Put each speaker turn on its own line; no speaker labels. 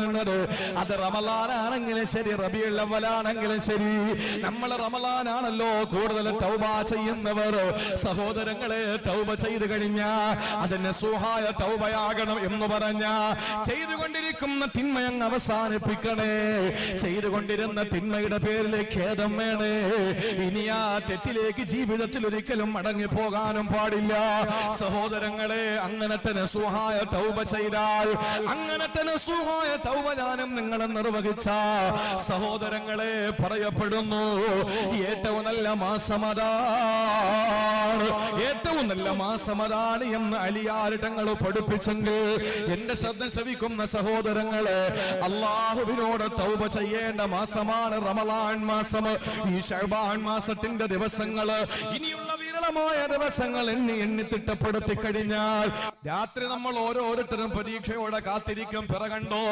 പറയുന്നത്. അത് റമളാനാണെങ്കിലും ശരി, റബീഉൽ അവ്വലാണെങ്കിലും ശരി, നമ്മൾ റമളാനാണല്ലോ കൂടുതൽ തൗബ ചെയ്യുന്നവർ. സഹോദരങ്ങളെ, തൗബ ചെയ്തു കഴിഞ്ഞാൽ അതിന് സുഹായ തൗബയാകണം എന്ന് പറഞ്ഞ ചെയ്തുകൊണ്ടിരിക്കുന്ന തിന്മയങ്ങ് അവസാനിപ്പിക്കണേ. ചെയ്തുകൊണ്ടിരുന്ന തിന്മയുടെ പേരിൽ ഖേദം വേണേ. ഇനി ആ തെറ്റിലേക്ക് ജീവിതത്തിൽ ഒരിക്കലും മടങ്ങി പോകാനും പാടില്ല. സഹോദരങ്ങളെ, അങ്ങനെ തന്നെ സുഹായ തൗബ ചെയ്താൽ, അങ്ങനെ തന്നെ സുഹായ തൗബ ഞാനും നിങ്ങളും നിർവഹിച്ച സഹോദരങ്ങളെ പറയപ്പെടുന്നു ഏറ്റവും നല്ല മാസമതാണ്, ഏറ്റവും നല്ല മാസമതാണ് എന്ന് അലിയാർ തങ്ങൾ പഠിപ്പിച്ചെങ്കിൽ എന്റെ ശബ്ദം ശ്രവിക്കുന്ന സഹോദരങ്ങളെ, അല്ലാഹുവിനോട് തൗബ ചെയ്യേണ്ട മാസമാണ് റമളാൻ മാസം. ഈ ശഅബാൻ മാസത്തിന്റെ ദിവസങ്ങൾ, ഇനിയുള്ള വിരളമായ ദിവസങ്ങൾ എണ്ണി തിട്ടപ്പെടുത്തി കഴിഞ്ഞാൽ രാത്രി നമ്മൾ ഓരോരുത്തരും പ്രതീക്ഷയോടെ കാത്തിരിക്കും. പിറകണ്ടോ